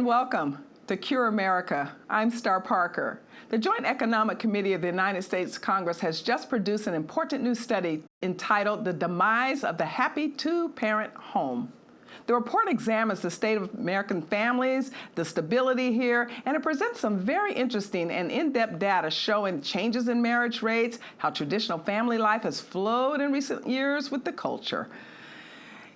and welcome to Cure America. I'm Star Parker. The Joint Economic Committee of the United States Congress has just produced an important new study entitled The Demise of the Happy Two-Parent Home. The report examines the state of American families, the stability here, and it presents some very interesting and in-depth data showing changes in marriage rates, how traditional family life has flowed in recent years with the culture.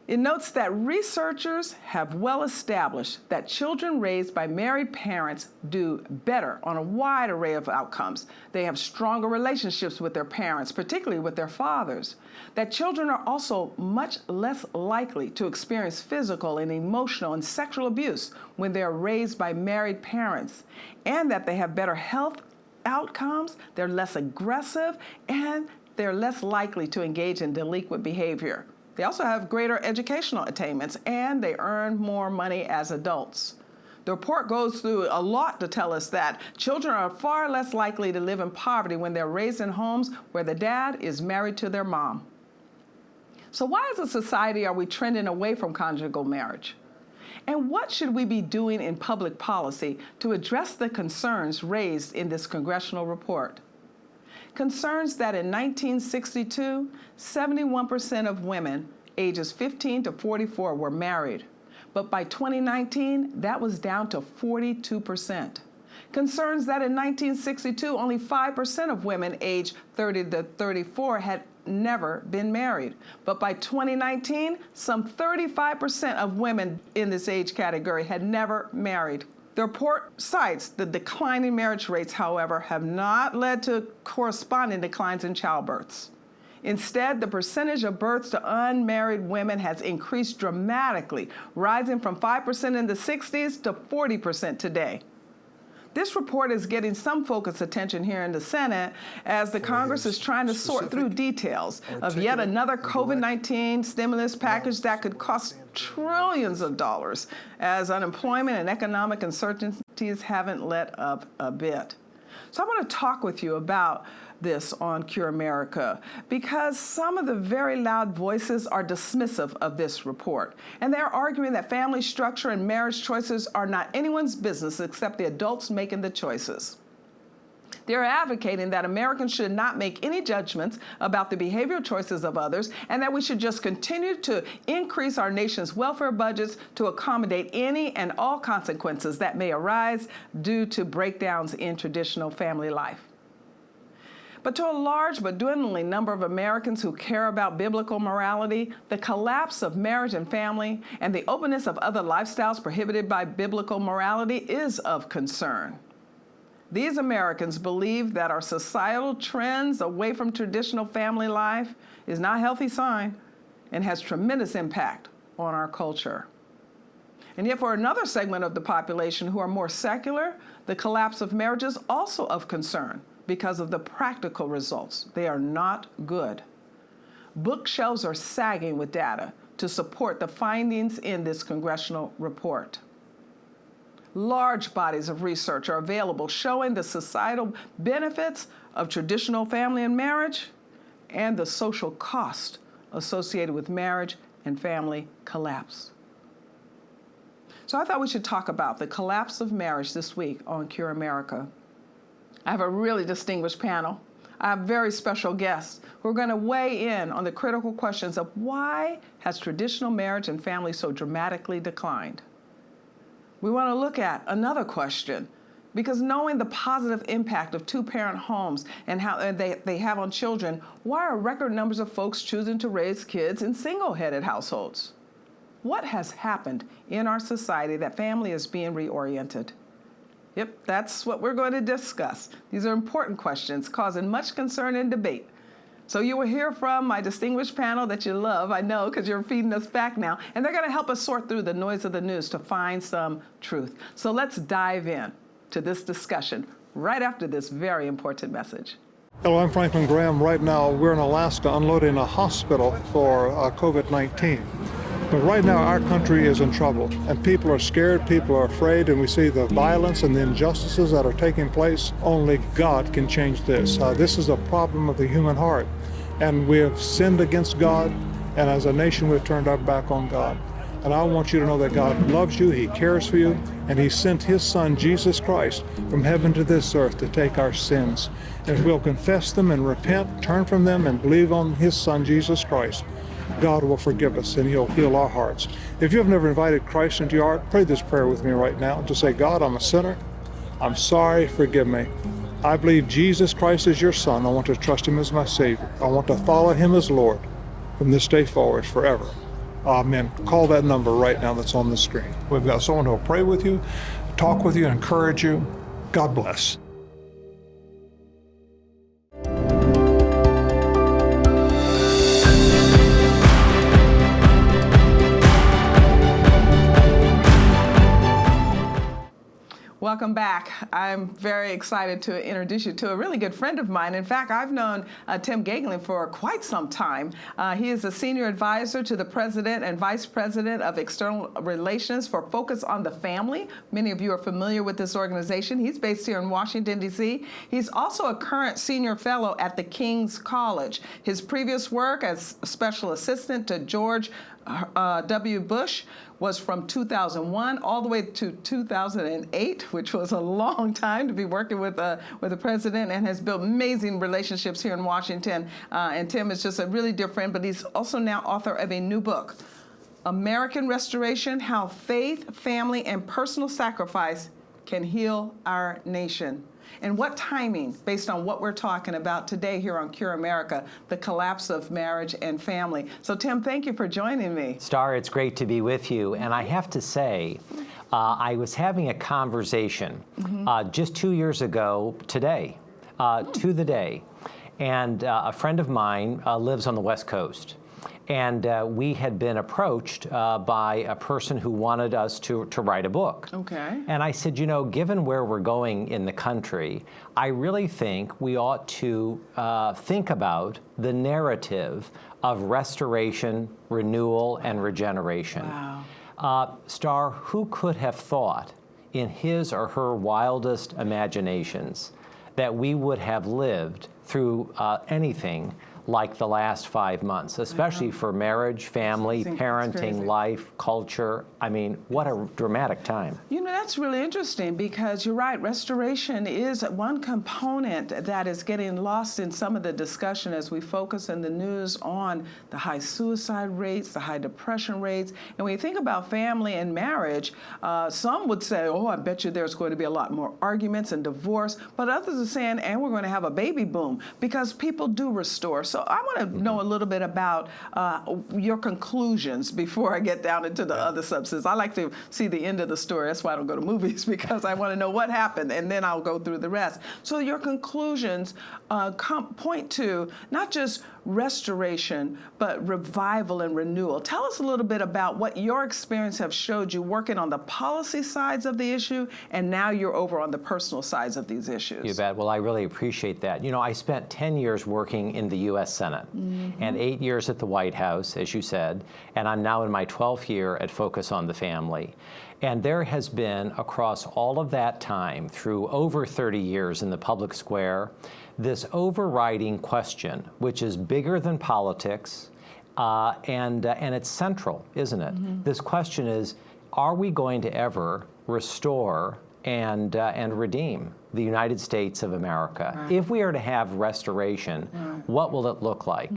It notes that researchers have well established that children raised by married parents do better on a wide array of outcomes. They have stronger relationships with their parents, particularly with their fathers. That children are also much less likely to experience physical and emotional and sexual abuse when they are raised by married parents, and that they have better health outcomes, they're less aggressive, and they're less likely to engage in delinquent behavior. They also have greater educational attainments, and they earn more money as adults. The report goes through a lot to tell us that children are far less likely to live in poverty when they're raised in homes where the dad is married to their mom. So why as a society are we trending away from conjugal marriage? And what should we be doing in public policy to address the concerns raised in this congressional report? Concerns that in 1962, 71% of women ages 15 to 44 were married, but by 2019, that was down to 42%. Concerns that in 1962, only 5% of women aged 30 to 34 had never been married, but by 2019, some 35% of women in this age category had never married. The report cites the declining marriage rates, however, have not led to corresponding declines in childbirths. Instead, the percentage of births to unmarried women has increased dramatically, rising from 5% in the 60s to 40% today. This report is getting some focused attention here in the Senate as the Congress is trying to sort through details of yet another COVID-19 stimulus package that could cost trillions of dollars as unemployment and economic uncertainties haven't let up a bit. So I want to talk with you about this on Cure America because some of the very loud voices are dismissive of this report, and they're arguing that family structure and marriage choices are not anyone's business except the adults making the choices. They're advocating that Americans should not make any judgments about the behavioral choices of others and that we should just continue to increase our nation's welfare budgets to accommodate any and all consequences that may arise due to breakdowns in traditional family life. But to a large but dwindling number of Americans who care about biblical morality, the collapse of marriage and family and the openness of other lifestyles prohibited by biblical morality is of concern. These Americans believe that our societal trends away from traditional family life is not a healthy sign and has tremendous impact on our culture. And yet for another segment of the population who are more secular, the collapse of marriage is also of concern because of the practical results. They are not good. Bookshelves are sagging with data to support the findings in this congressional report. Large bodies of research are available showing the societal benefits of traditional family and marriage and the social cost associated with marriage and family collapse. So I thought we should talk about the collapse of marriage this week on Cure America. I have a really distinguished panel. I have very special guests who are going to weigh in on the critical questions of why has traditional marriage and family so dramatically declined? We want to look at another question, because knowing the positive impact of two-parent homes and how they have on children, why are record numbers of folks choosing to raise kids in single-headed households? What has happened in our society that family is being reoriented? Yep, that's what we're going to discuss. These are important questions causing much concern and debate. So you will hear from my distinguished panel that you love, I know, because you're feeding us back now, and they're going to help us sort through the noise of the news to find some truth. So let's dive in to this discussion right after this very important message. Hello, I'm Franklin Graham. Right now, we're in Alaska unloading a hospital for COVID-19. But right now, our country is in trouble, and people are scared, people are afraid, and we see the violence and the injustices that are taking place. Only God can change this. This is a problem of the human heart, and we have sinned against God, and as a nation, we've turned our back on God. And I want you to know that God loves you, He cares for you, and He sent His Son, Jesus Christ, from heaven to this earth to take our sins. And if we'll confess them and repent, turn from them, and believe on His Son, Jesus Christ, God will forgive us and He'll heal our hearts. If you've never invited Christ into your heart, pray this prayer with me right now. Just say, God, I'm a sinner. I'm sorry, forgive me. I believe Jesus Christ is your Son. I want to trust Him as my Savior. I want to follow Him as Lord from this day forward forever. Amen. Call that number right now that's on the screen. We've got someone who will pray with you, talk with you, encourage you. God bless. Welcome back. I'm very excited to introduce you to a really good friend of mine. In fact, I've known Tim Gaiglin for quite some time. He is a senior advisor to the president and vice president of external relations for Focus on the Family. Many of you are familiar with this organization. He's based here in Washington, D.C. He's also a current senior fellow at the King's College. His previous work as special assistant to George W. Bush was from 2001 all the way to 2008, which was a long time to be working with the president, and has built amazing relationships here in Washington. And Tim is just a really dear friend, but he's also now author of a new book, American Restoration: How Faith, Family, and Personal Sacrifice Can Heal Our Nation. And what timing, based on what we're talking about today here on Cure America, the collapse of marriage and family. So Tim, thank you for joining me. Star, it's great to be with you. And I have to say, I was having a conversation just 2 years ago today, to the day. And a friend of mine lives on the West Coast. And we had been approached by a person who wanted us to write a book. Okay. And I said, you know, given where we're going in the country, I really think we ought to think about the narrative of restoration, renewal, and regeneration. Wow. Star, who could have thought in his or her wildest imaginations that we would have lived through anything like the last 5 months, especially for marriage, family, parenting, life, culture. I mean, what a dramatic time. You know, that's really interesting because you're right, restoration is one component that is getting lost in some of the discussion as we focus in the news on the high suicide rates, the high depression rates. And when you think about family and marriage, some would say, oh, I bet you there's going to be a lot more arguments and divorce, but others are saying, and we're going to have a baby boom because people do restore. So I want to know a little bit about your conclusions before I get down into the other substance. I like to see the end of the story. That's why I don't go to movies, because I want to know what happened, and then I'll go through the rest. So your conclusions point to not just restoration, but revival and renewal. Tell us a little bit about what your experience have showed you working on the policy sides of the issue, and now you're over on the personal sides of these issues. You bet. Well, I really appreciate that. You know, I spent 10 years working in the U.S. Senate and 8 years at the White House, as you said, and I'm now in my 12th year at Focus on the Family. And there has been, across all of that time, through over 30 years in the public square, this overriding question, which is bigger than politics, and it's central, isn't it? This question is, are we going to ever restore and redeem the United States of America? Right. If we are to have restoration, what will it look like?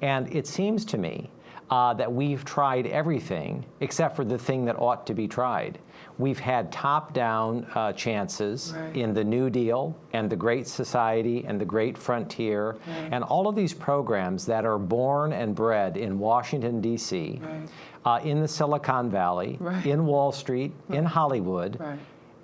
And it seems to me that we've tried everything except for the thing that ought to be tried. We've had top-down chances in the New Deal and the Great Society and the Great Frontier and all of these programs that are born and bred in Washington, D.C., in the Silicon Valley, in Wall Street, in Hollywood.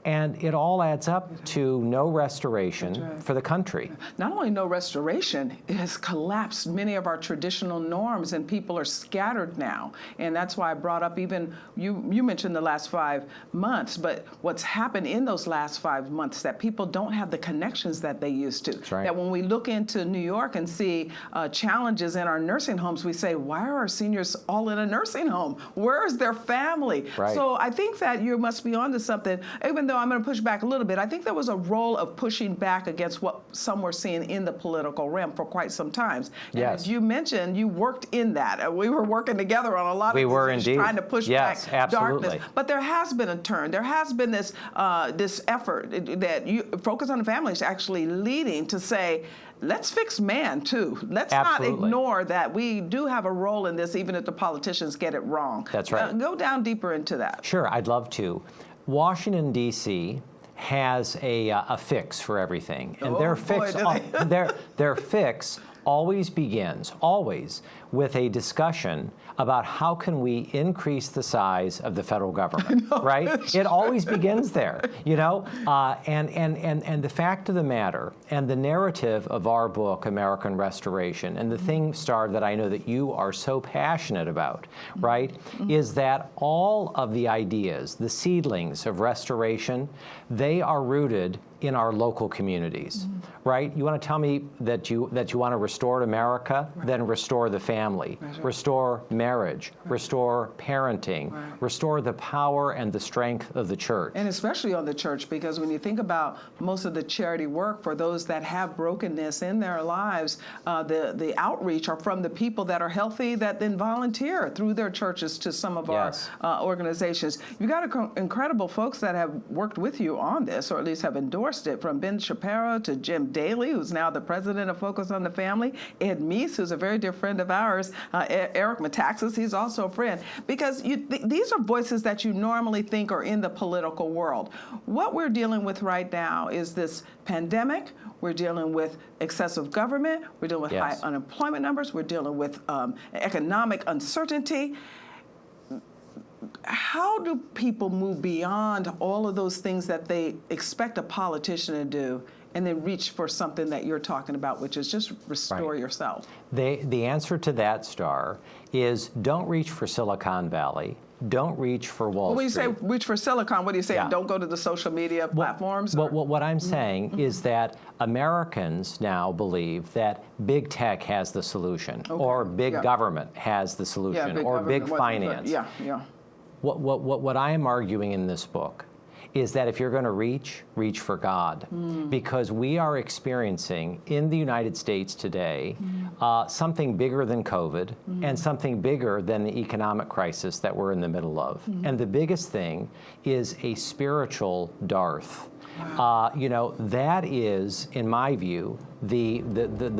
And it all adds up to no restoration for the country. Not only no restoration, it has collapsed many of our traditional norms, and people are scattered now. And that's why I brought up even, you mentioned the last 5 months, but what's happened in those last 5 months, that people don't have the connections that they used to. That's right. That when we look into New York and see challenges in our nursing homes, we say, why are our seniors all in a nursing home? Where is their family? Right. So I think that you must be onto something, even though though I'm going to push back a little bit, I think there was a role of pushing back against what some were seeing in the political realm for quite some time. And Yes. as you mentioned, you worked in that. We were working together on a lot of these issues, trying to push back darkness. But there has been a turn. There has been this this effort that you Focus on the Family is actually leading to say, let's fix man too. Let's not ignore that we do have a role in this, even if the politicians get it wrong. That's right. Go down deeper into that. Sure, I'd love to. Washington, D.C. has a fix for everything, and their fix always begins, with a discussion about how can we increase the size of the federal government, right? It always begins there, you know? And the fact of the matter, and the narrative of our book, American Restoration, and the thing, Star, that I know that you are so passionate about, right, is that all of the ideas, the seedlings of restoration, they are rooted in our local communities, right? You want to tell me that you want to restore America, then restore the family, restore marriage, restore parenting, restore the power and the strength of the church. And especially on the church, because when you think about most of the charity work for those that have brokenness in their lives, the outreach are from the people that are healthy that then volunteer through their churches to some of our organizations. You've got incredible folks that have worked with you on this, or at least have endorsed it, from Ben Shapiro to Jim Daly, who's now the president of Focus on the Family, Ed Meese, who's a very dear friend of ours, Eric Metaxas, he's also a friend, because these are voices that you normally think are in the political world. What we're dealing with right now is this pandemic. We're dealing with excessive government. We're dealing with high unemployment numbers. We're dealing with economic uncertainty. How do people move beyond all of those things that they expect a politician to do and then reach for something that you're talking about, which is just restore yourself? The answer to that, Star, is don't reach for Silicon Valley. Don't reach for Wall Street. When you say reach for Silicon, what do you say? Don't go to the social media platforms? What I'm saying is that Americans now believe that big tech has the solution, or big government has the solution, or big finance. What I am arguing in this book is that if you're going to reach for God, because we are experiencing in the United States today something bigger than COVID and something bigger than the economic crisis that we're in the middle of. And the biggest thing is a spiritual dearth. You know, that is, in my view, the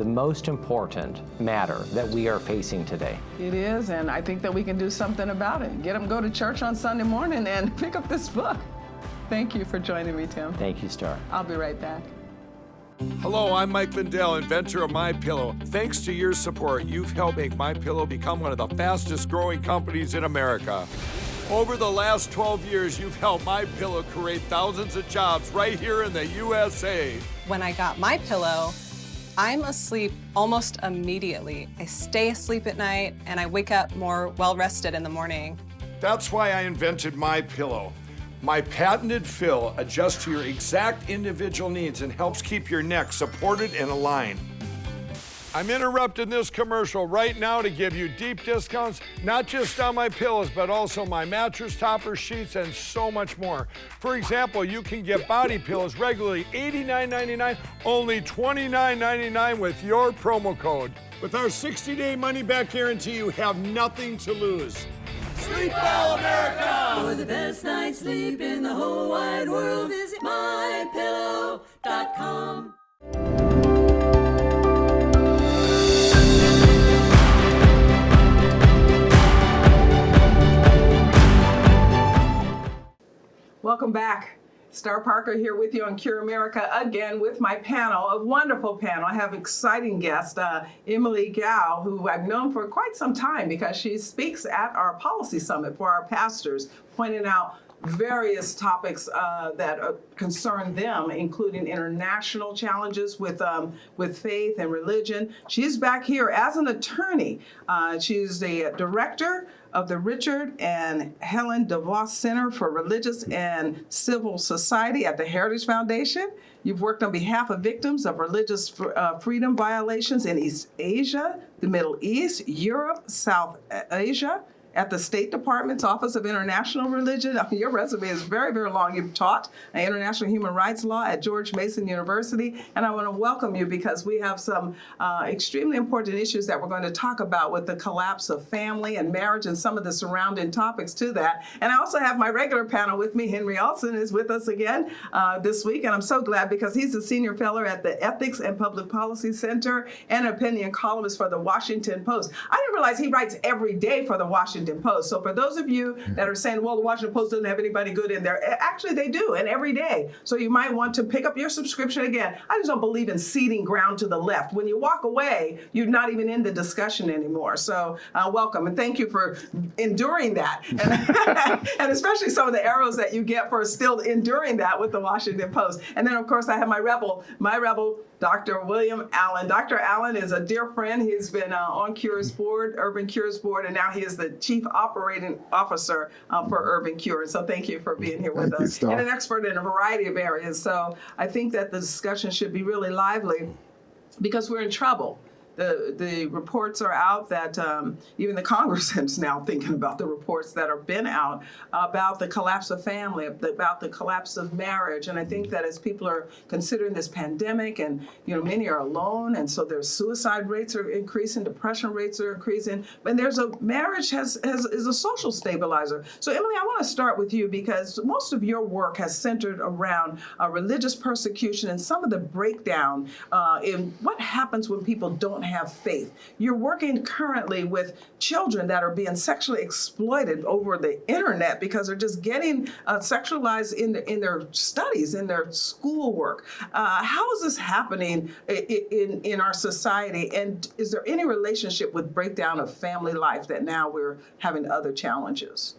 most important matter that we are facing today. It is, and I think that we can do something about it. Get them go to church on Sunday morning and pick up this book. Thank you for joining me, Tim. Thank you, Star. I'll be right back. Hello, I'm Mike Lindell, inventor of MyPillow. Thanks to your support, you've helped make MyPillow become one of the fastest growing companies in America. Over the last 12 years, you've helped MyPillow create thousands of jobs right here in the USA. When I got MyPillow, I'm asleep almost immediately. I stay asleep at night and I wake up more well-rested in the morning. That's why I invented MyPillow. My patented fill adjusts to your exact individual needs and helps keep your neck supported and aligned. I'm interrupting this commercial right now to give you deep discounts, not just on my pillows, but also my mattress topper, sheets, and so much more. For example, you can get body pillows regularly $89.99, only $29.99 with your promo code. With our 60-day money-back guarantee, you have nothing to lose. Sleep well, America! For the best night's sleep in the whole wide world, visit mypillow.com. Welcome back. Star Parker here with you on Cure America again with my panel, a wonderful panel. I have exciting guest, Emily Gao, who I've known for quite some time because she speaks at our policy summit for our pastors, pointing out various topics that concern them, including international challenges with faith and religion. She's back here as an attorney. She's the director of the Richard and Helen DeVos Center for Religious and Civil Society at the Heritage Foundation. You've worked on behalf of victims of religious freedom violations in East Asia, the Middle East, Europe, South Asia, at the State Department's Office of International Religion. I mean, your resume is very, very long. You've taught international human rights law at George Mason University, and I want to welcome you because we have some extremely important issues that we're going to talk about with the collapse of family and marriage and some of the surrounding topics to that. And I also have my regular panel with me. Henry Olson is with us again this week, and I'm so glad because he's a senior fellow at the Ethics and Public Policy Center and opinion columnist for the Washington Post. I didn't realize he writes every day for the Washington Post. So for those of you that are saying, well, the Washington Post doesn't have anybody good in there, actually they do, and every day. So you might want to pick up your subscription again. I just don't believe in ceding ground to the left. When you walk away, you're not even in the discussion anymore. So welcome, and thank you for enduring that. And especially some of the arrows that you get for still enduring that with the Washington Post. And then, of course, I have my rebel, Dr. William Allen. Dr. Allen is a dear friend. He's been on Cure's board, Urban Cure's board, and now he is the Chief Operating Officer for Urban Cure. So thank you for being here with us. And an expert in a variety of areas. So I think that the discussion should be really lively because we're in trouble. The reports are out that even the Congress is now thinking about the reports that have been out about the collapse of family, about the collapse of marriage. And I think that as people are considering this pandemic and, many are alone, and so their suicide rates are increasing, depression rates are increasing, and marriage is a social stabilizer. So Emily, I want to start with you because most of your work has centered around religious persecution and some of the breakdown in what happens when people don't have faith. You're working currently with children that are being sexually exploited over the internet because they're just getting sexualized in their studies, in their schoolwork. How is this happening in our society? And is there any relationship with breakdown of family life that now we're having other challenges?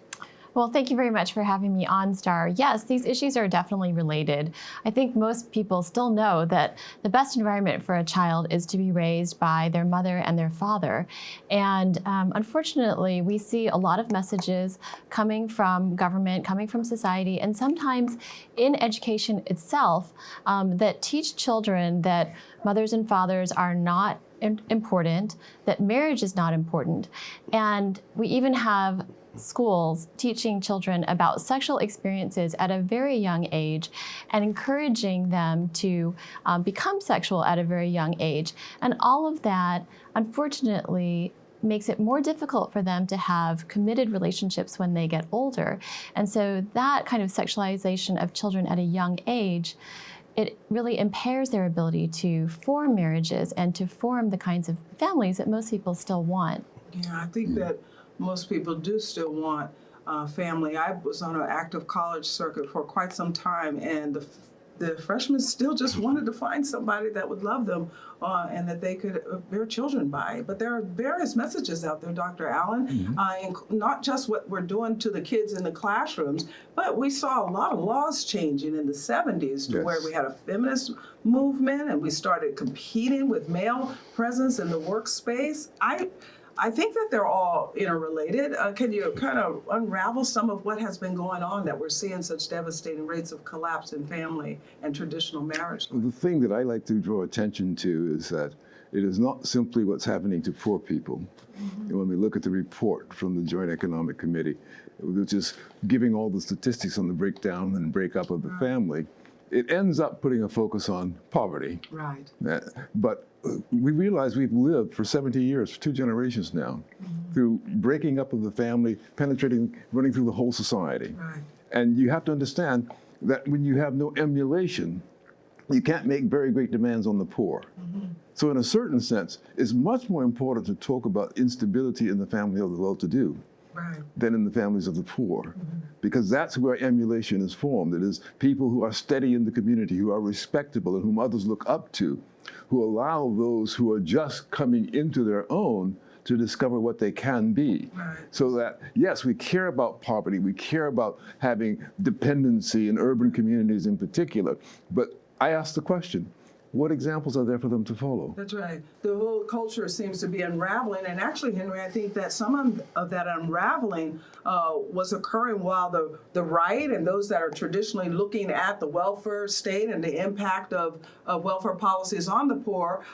Well, thank you very much for having me on, Star. Yes, these issues are definitely related. I think most people still know that the best environment for a child is to be raised by their mother and their father. And unfortunately, we see a lot of messages coming from government, coming from society, and sometimes in education itself that teach children that mothers and fathers are not important, that marriage is not important. And we even have schools teaching children about sexual experiences at a very young age and encouraging them to become sexual at a very young age. And all of that, unfortunately, makes it more difficult for them to have committed relationships when they get older. And so that kind of sexualization of children at a young age, it really impairs their ability to form marriages and to form the kinds of families that most people still want. Yeah, I think that most people do still want family. I was on an active college circuit for quite some time, and the freshmen still just wanted to find somebody that would love them and that they could bear children by. But there are various messages out there, Dr. Allen, not just what we're doing to the kids in the classrooms, but we saw a lot of laws changing in the 70s to where we had a feminist movement and we started competing with male presence in the workspace. I think that they're all interrelated. Can you kind of unravel some of what has been going on that we're seeing such devastating rates of collapse in family and traditional marriage? The thing that I like to draw attention to is that it is not simply what's happening to poor people. And when we look at the report from the Joint Economic Committee, which is giving all the statistics on the breakdown and breakup of the family, it ends up putting a focus on poverty. Right. But we realize we've lived for 70 years, for 2 generations now, through breaking up of the family, penetrating, running through the whole society. Right. And you have to understand that when you have no emulation, you can't make very great demands on the poor. So in a certain sense, it's much more important to talk about instability in the family of the well-to-do than in the families of the poor. Because that's where emulation is formed. It is people who are steady in the community, who are respectable and whom others look up to, who allow those who are just coming into their own to discover what they can be. So that, yes, we care about poverty, we care about having dependency in urban communities in particular, but I ask the question, what examples are there for them to follow? That's right. The whole culture seems to be unraveling. And actually, Henry, I think that some of that unraveling was occurring while the right and those that are traditionally looking at the welfare state and the impact of welfare policies on the poor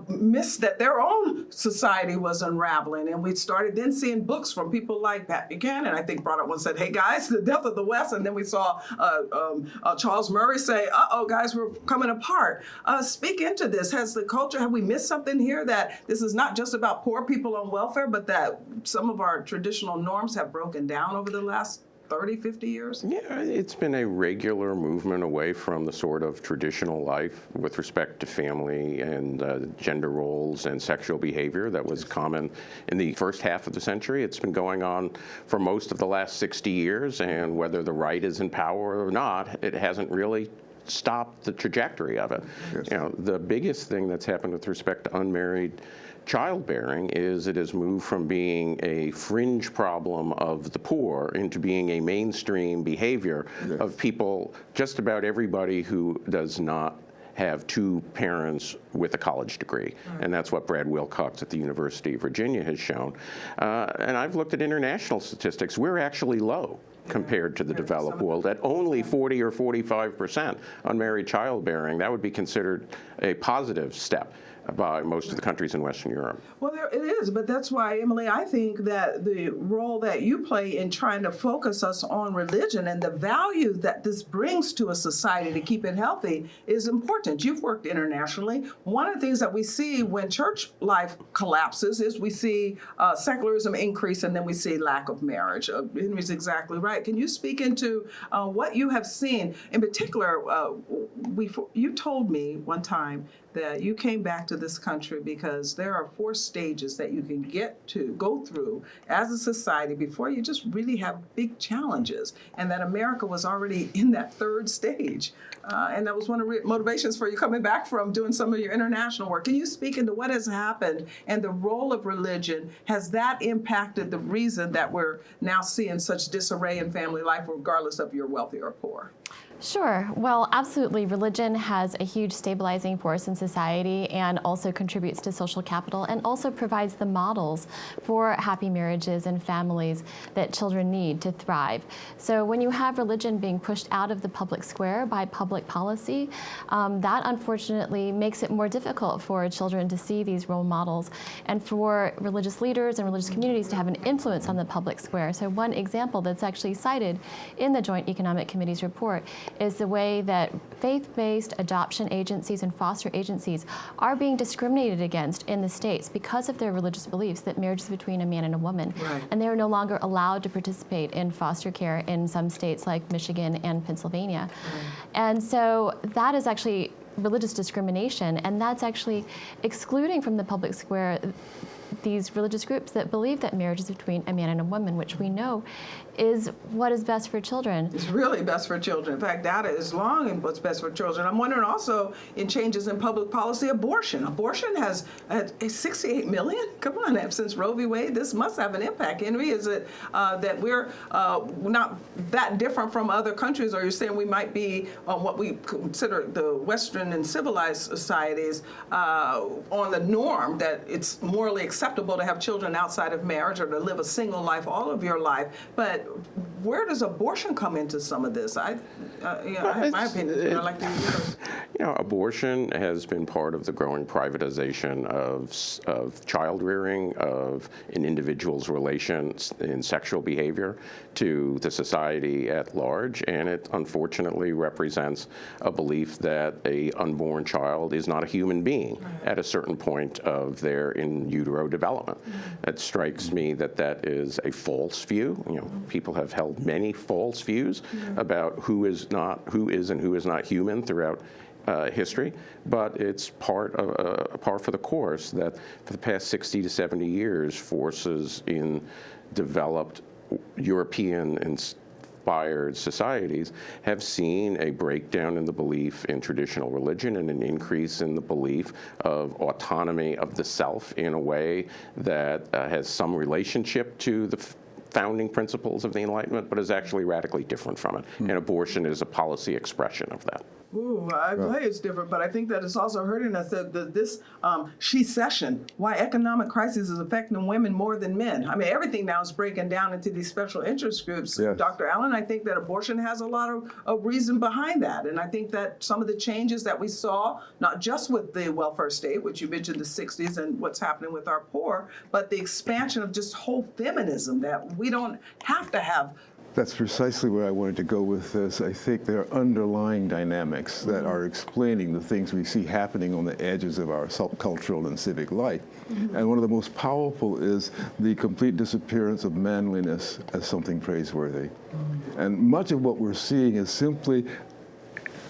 missed that their own society was unraveling. And we started then seeing books from people like Pat Buchanan, I think, brought up one, said, hey, guys, the death of the West. And then we saw Charles Murray say, uh-oh, guys, we're coming apart. Speak into this. Has the culture, have we missed something here, that this is not just about poor people on welfare, but that some of our traditional norms have broken down over the last 30, 50 years? Yeah, it's been a regular movement away from the sort of traditional life with respect to family and gender roles and sexual behavior that was common in the first half of the century. It's been going on for most of the last 60 years, and whether the right is in power or not, it hasn't really stopped the trajectory of it. Yes. You know, the biggest thing that's happened with respect to unmarried childbearing is it has moved from being a fringe problem of the poor into being a mainstream behavior of people, just about everybody who does not have two parents with a college degree. And that's what Brad Wilcox at the University of Virginia has shown. And I've looked at international statistics. We're actually low compared to the developed world at only 40 or 45% unmarried childbearing. That would be considered a positive step by most of the countries in Western Europe. Well, it is, but that's why, Emily, I think that the role that you play in trying to focus us on religion and the value that this brings to a society to keep it healthy is important. You've worked internationally. One of the things that we see when church life collapses is we see secularism increase, and then we see lack of marriage. Henry's exactly right. Can you speak into what you have seen? In particular, you told me one time that you came back to this country because there are 4 stages that you can go through as a society before you just really have big challenges, and that America was already in that 3rd stage. And that was one of the motivations for you coming back from doing some of your international work. Can you speak into what has happened and the role of religion? Has that impacted the reason that we're now seeing such disarray in family life, regardless of you're wealthy or poor? Sure. Well, absolutely. Religion has a huge stabilizing force in society and also contributes to social capital and also provides the models for happy marriages and families that children need to thrive. So when you have religion being pushed out of the public square by public policy, that unfortunately makes it more difficult for children to see these role models and for religious leaders and religious communities to have an influence on the public square. So one example that's actually cited in the Joint Economic Committee's report is the way that faith-based adoption agencies and foster agencies are being discriminated against in the states because of their religious beliefs that marriage is between a man and a woman. Right. And they are no longer allowed to participate in foster care in some states like Michigan and Pennsylvania. Right. And so that is actually religious discrimination, and that's actually excluding from the public square these religious groups that believe that marriage is between a man and a woman, which we know is what is best for children. It's really best for children. In fact, data is long in what's best for children. I'm wondering also in changes in public policy, abortion. Abortion has 68 million? Come on, since Roe v. Wade, this must have an impact. Henry, is it that we're not that different from other countries, or you're saying we might be on what we consider the Western and civilized societies on the norm that it's morally acceptable to have children outside of marriage or to live a single life all of your life, but where does abortion come into some of this? I have my opinion. I'd like to hear yours. You know, abortion has been part of the growing privatization of child rearing, of an individual's relations in sexual behavior to the society at large, and it unfortunately represents a belief that an unborn child is not a human being at a certain point of their in utero development. It strikes me that that is a false view. You know, people have held many false views about who is and who is not human throughout history, but it's par for the course that for the past 60 to 70 years, forces in developed European-inspired societies have seen a breakdown in the belief in traditional religion and an increase in the belief of autonomy of the self in a way that has some relationship to the founding principles of the Enlightenment, but is actually radically different from it. And abortion is a policy expression of that. Ooh, I say it's different, but I think that it's also hurting us that this she-cession, why economic crisis is affecting women more than men. I mean, everything now is breaking down into these special interest groups. Yes. Dr. Allen, I think that abortion has a lot of reason behind that. And I think that some of the changes that we saw, not just with the welfare state, which you mentioned the 60s and what's happening with our poor, but the expansion of just whole feminism, that we don't have to have. That's precisely where I wanted to go with this. I think there are underlying dynamics that are explaining the things we see happening on the edges of our cultural and civic life. And one of the most powerful is the complete disappearance of manliness as something praiseworthy. And much of what we're seeing is simply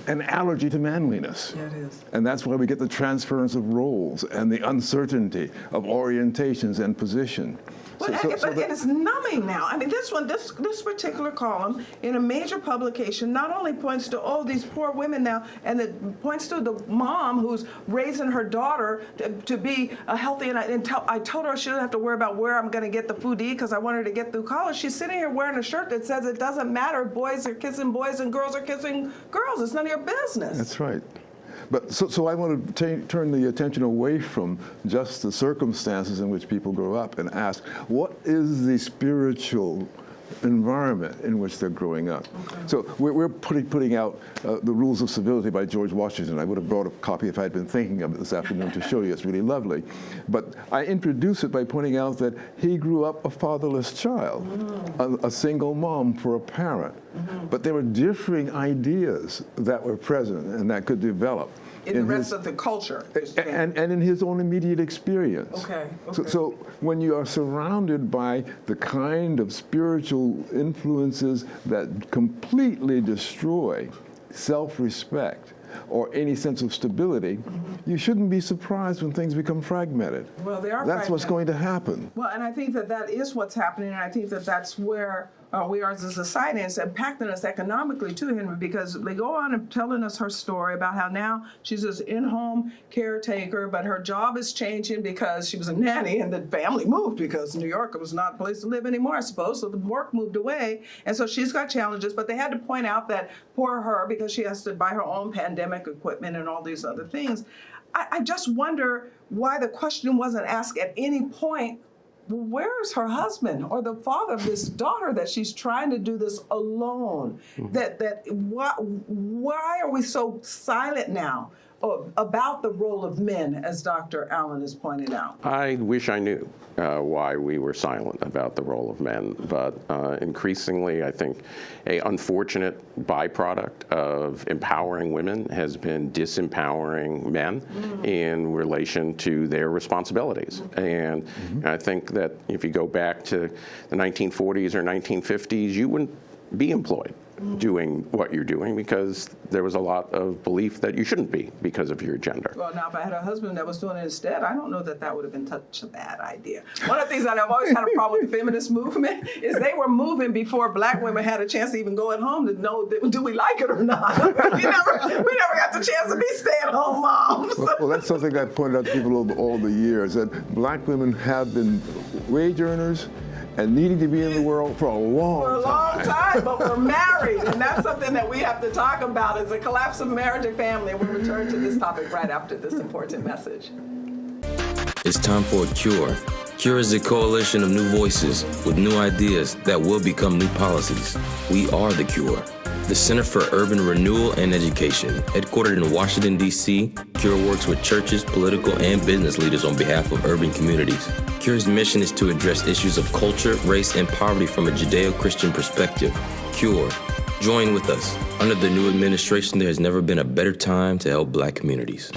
an allergy to manliness. Yeah, it is. And that's why we get the transference of roles and the uncertainty of orientations and position. But it's numbing now. I mean, this particular column in a major publication not only points to, oh, these poor women now, and it points to the mom who's raising her daughter to be healthy, and I told her she doesn't have to worry about where I'm going to get the food to eat because I want her to get through college. She's sitting here wearing a shirt that says it doesn't matter if boys are kissing boys and girls are kissing girls. It's none of your business. That's right. But so I want to turn the attention away from just the circumstances in which people grow up and ask, what is the spiritual environment in which they're growing up? Okay. So we're putting out The Rules of Civility by George Washington. I would have brought a copy if I'd been thinking of it this afternoon to show you. It's really lovely. But I introduce it by pointing out that he grew up a fatherless child, a single mom for a parent. But there were differing ideas that were present and that could develop in the rest of the culture. And in his own immediate experience. Okay. So when you are surrounded by the kind of spiritual influences that completely destroy self-respect or any sense of stability, you shouldn't be surprised when things become fragmented. Well, they are That's what's going to happen. Well, and I think that is what's happening, and I think that that's where we are as a society, and it's impacting us economically too, Henry, because they go on and telling us her story about how now she's this in-home caretaker, but her job is changing because she was a nanny and the family moved because New York was not a place to live anymore, I suppose, so the work moved away, and so she's got challenges, but they had to point out that poor her, because she has to buy her own pandemic equipment and all these other things. I just wonder why the question wasn't asked at any point, where is her husband or the father of this daughter that she's trying to do this alone? Why are we so silent now about the role of men, as Dr. Allen has pointed out? I wish I knew why we were silent about the role of men, but increasingly I think an unfortunate byproduct of empowering women has been disempowering men in relation to their responsibilities. And I think that if you go back to the 1940s or 1950s, you wouldn't be employed doing what you're doing because there was a lot of belief that you shouldn't be because of your gender. Well, now if I had a husband that was doing it instead, I don't know that would have been such a bad idea. One of the things that I've always had a problem with the feminist movement is they were moving before black women had a chance to even go at home to know, do we like it or not? we never got the chance to be stay-at-home moms. Well, that's something I've pointed out to people over all the years, that black women have been wage earners and needing to be in the world for a long time, but we're married, and that's something that we have to talk about, is the collapse of marriage and family. We'll return to this topic right after this important message. It's time for a cure. CURE is a coalition of new voices with new ideas that will become new policies. We are the CURE, the Center for Urban Renewal and Education. Headquartered in Washington, D.C., CURE works with churches, political, and business leaders on behalf of urban communities. CURE's mission is to address issues of culture, race, and poverty from a Judeo-Christian perspective. CURE. Join with us. Under the new administration, there has never been a better time to help Black communities.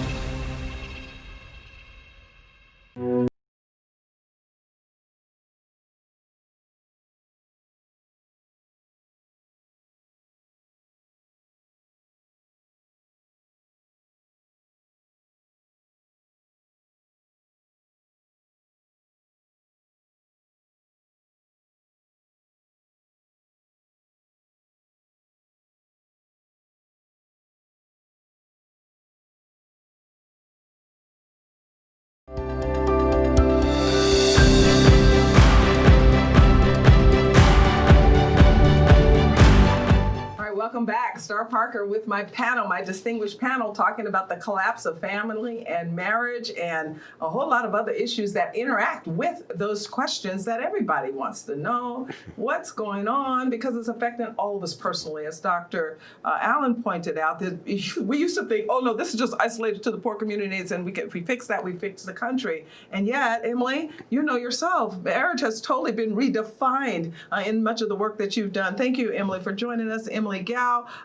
welcome back. Star Parker with my panel, my distinguished panel, talking about the collapse of family and marriage and a whole lot of other issues that interact with those questions that everybody wants to know. What's going on? Because it's affecting all of us personally. As Dr. Allen pointed out, that we used to think, oh no, this is just isolated to the poor communities and if we fix that, we fix the country. And yet, Emily, you know yourself, marriage has totally been redefined in much of the work that you've done. Thank you, Emily, for joining us. Emily Gao,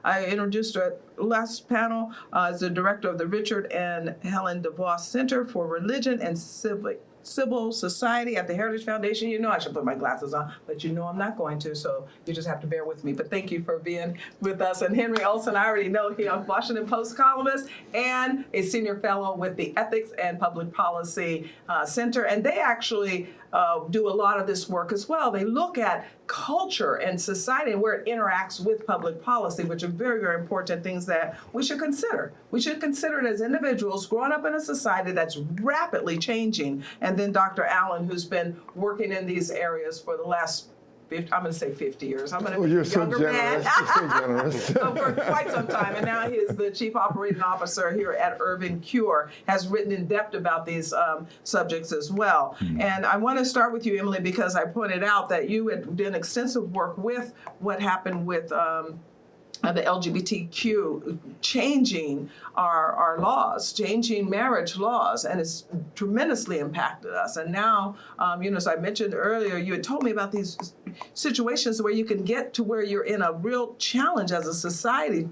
I introduced her at last panel as the director of the Richard and Helen DeVos Center for Religion and Civil Society at the Heritage Foundation. You know I should put my glasses on, but you know I'm not going to, so you just have to bear with me. But thank you for being with us. And Henry Olson, I already know he's a Washington Post columnist and a senior fellow with the Ethics and Public Policy Center. And they actually do a lot of this work as well. They look at culture and society and where it interacts with public policy, which are very, very important things that we should consider. We should consider it as individuals growing up in a society that's rapidly changing. And then Dr. Allen, who's been working in these areas for the last 50, I'm going to say 50 years. I'm going to be you're a so younger generous. man. You're so generous. For quite some time. And now he is the chief operating officer here at Urban Cure, has written in depth about these subjects as well. And I want to start with you, Emily, because I pointed out that you had done extensive work with what happened with the LGBTQ, changing our laws, changing marriage laws, and it's tremendously impacted us. And now, as I mentioned earlier, you had told me about these situations where you can get to where you're in a real challenge as a society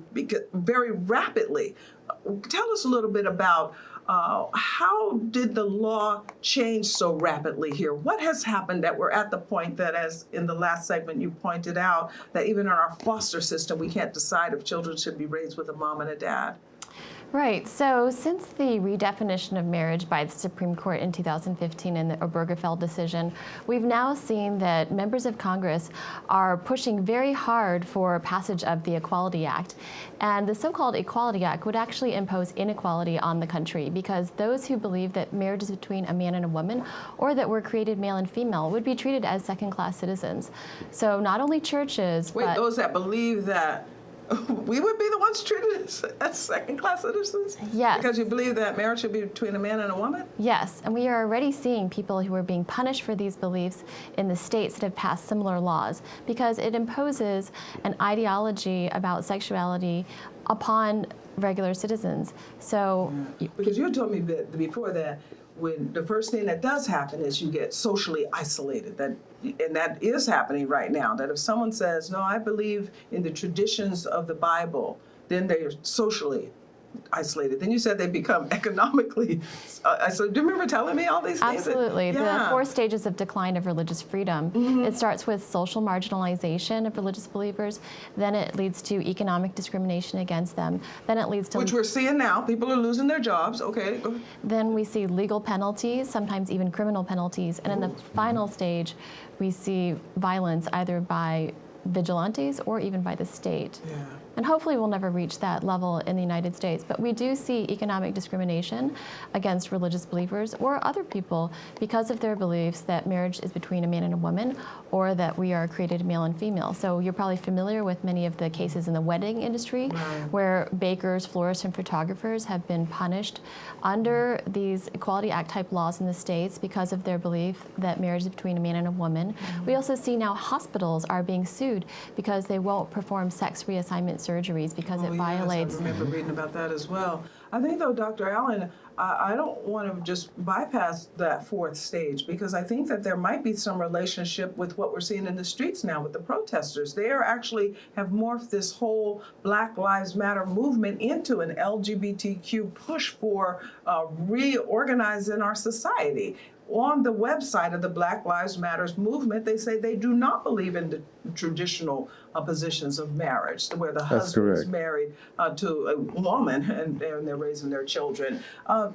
very rapidly. Tell us a little bit about how did the law change so rapidly here? What has happened that we're at the point that, as in the last segment you pointed out, that even in our foster system, we can't decide if children should be raised with a mom and a dad? Right. So since the redefinition of marriage by the Supreme Court in 2015 in the Obergefell decision, we've now seen that members of Congress are pushing very hard for passage of the Equality Act. And the so-called Equality Act would actually impose inequality on the country, because those who believe that marriage is between a man and a woman, or that we're created male and female, would be treated as second-class citizens. So not only churches, but those that believe that we would be the ones treated as second-class citizens? Yes. Because you believe that marriage should be between a man and a woman? Yes, and we are already seeing people who are being punished for these beliefs in the states that have passed similar laws, because it imposes an ideology about sexuality upon regular citizens. So, because you told me before that when the first thing that does happen is you get socially isolated, and that is happening right now, that if someone says, no, I believe in the traditions of the Bible, then they're socially isolated. Then you said they become economically so do you remember telling me all these things? Absolutely. The 4 stages of decline of religious freedom. It starts with social marginalization of religious believers, then it leads to economic discrimination against them, then it leads to... Which we're seeing now. People are losing their jobs. Okay, go ahead. Then we see legal penalties, sometimes even criminal penalties, and in the final stage, we see violence either by vigilantes or even by the state. Yeah. And hopefully we'll never reach that level in the United States. But we do see economic discrimination against religious believers or other people because of their beliefs that marriage is between a man and a woman, or that we are created male and female. So you're probably familiar with many of the cases in the wedding industry where bakers, florists, and photographers have been punished under these Equality Act type laws in the states because of their belief that marriage is between a man and a woman. We also see now hospitals are being sued because they won't perform sex reassignment surgeries because it violates... Yes, I remember reading about that as well. I think, though, Dr. Allen, I don't want to just bypass that 4th stage, because I think that there might be some relationship with what we're seeing in the streets now with the protesters. They are actually have morphed this whole Black Lives Matter movement into an LGBTQ push for reorganizing our society. On the website of the Black Lives Matters movement, they say they do not believe in the traditional positions of marriage, where the husband is married to a woman and they're raising their children.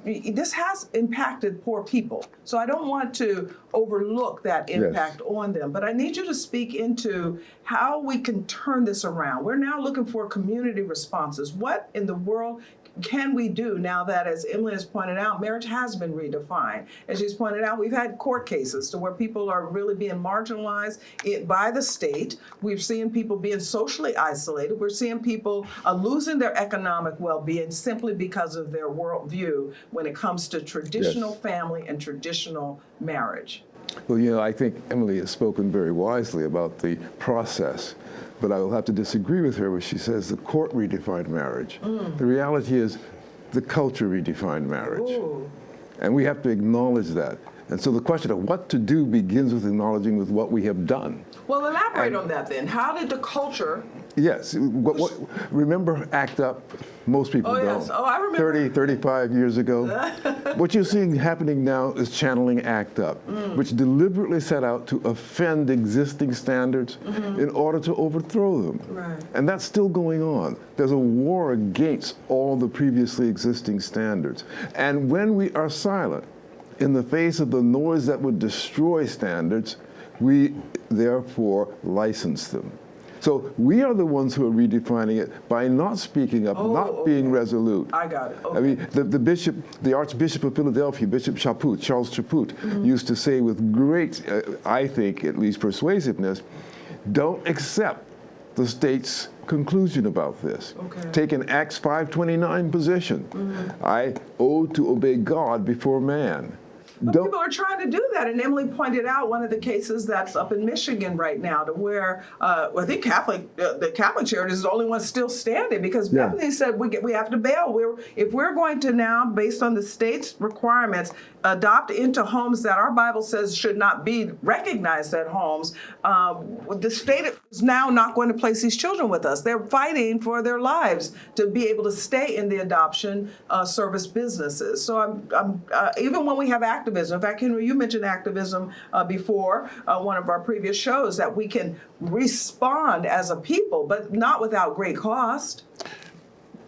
This has impacted poor people. So I don't want to overlook that impact on them, but I need you to speak into how we can turn this around. We're now looking for community responses. What in the world can we do now that, as Emily has pointed out, marriage has been redefined? As she's pointed out, we've had court cases to where people are really being marginalized by the state. We've seen people being socially isolated. We're seeing people losing their economic well-being simply because of their worldview when it comes to traditional family and traditional marriage. Well, you know, I think Emily has spoken very wisely about the process, but I will have to disagree with her when she says the court redefined marriage. The reality is the culture redefined marriage. Ooh. And we have to acknowledge that. And so the question of what to do begins with acknowledging with what we have done. Well, elaborate on that then. How did the culture... Yes. Remember ACT UP? Most people don't. Yes. Oh, I remember. 30, 35 years ago. What you're seeing happening now is channeling ACT UP, which deliberately set out to offend existing standards in order to overthrow them. Right. And that's still going on. There's a war against all the previously existing standards. And when we are silent in the face of the noise that would destroy standards, we therefore license them. So we are the ones who are redefining it by not speaking up, not being resolute. I got it. Okay. I mean, the Archbishop of Philadelphia, Bishop Chaput, Charles Chaput, used to say with great, I think, at least persuasiveness, don't accept the state's conclusion about this. Okay. Take an Acts 5:29 position. I owe to obey God before man. But people are trying to do that, and Emily pointed out one of the cases that's up in Michigan right now, to where I think the Catholic Church is the only one still standing, because Bethany said we have to bail. If we're going to now, based on the state's requirements, adopt into homes that our Bible says should not be recognized as homes, the state is now not going to place these children with us. They're fighting for their lives to be able to stay in the adoption service businesses. So even when we have activism, in fact, Henry, you mentioned activism before one of our previous shows, that we can respond as a people, but not without great cost.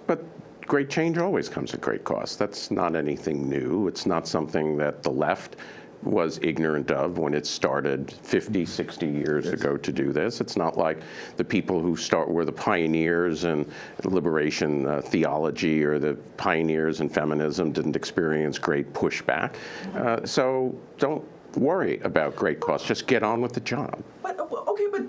But great change always comes at great cost. That's not anything new. It's not something that the left was ignorant of when it started 50, 60 years ago to do this. It's not like the people who were the pioneers in liberation theology or the pioneers in feminism didn't experience great pushback. So don't worry about great costs. Just get on with the job.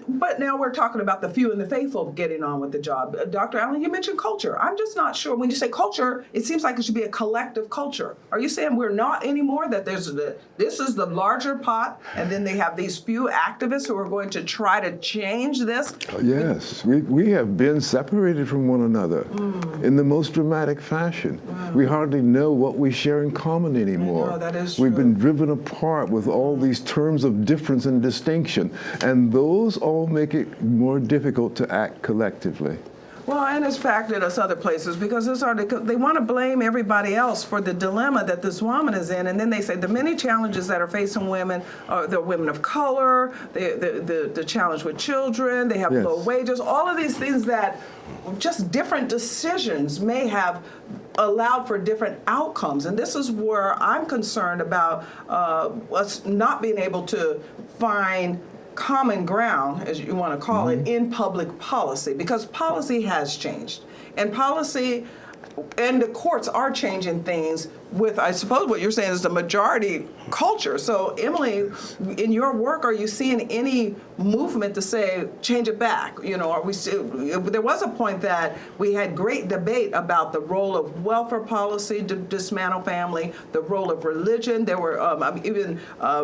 But now we're talking about the few and the faithful getting on with the job. Dr. Allen, you mentioned culture. I'm just not sure. When you say culture, it seems like it should be a collective culture. Are you saying we're not anymore, that this is the larger pot, and then they have these few activists who are going to try to change this? Yes, we have been separated from one another in the most dramatic fashion. We hardly know what we share in common anymore. I know, that is true. We've been driven apart with all these terms of difference and distinction, and those all make it more difficult to act collectively. Well, and it's factored us other places, because they want to blame everybody else for the dilemma that this woman is in, and then they say the many challenges that are facing women are the women of color, the challenge with children, they have low wages, all of these things that just different decisions may have allowed for different outcomes. And this is where I'm concerned about us not being able to find common ground, as you want to call it, in public policy, because policy has changed. And policy and the courts are changing things with, I suppose what you're saying is the majority culture. So Emily, in your work, are you seeing any movement to say, change it back? You know, are we still, there was a point that we had great debate about the role of welfare policy to dismantle family, the role of religion. There were even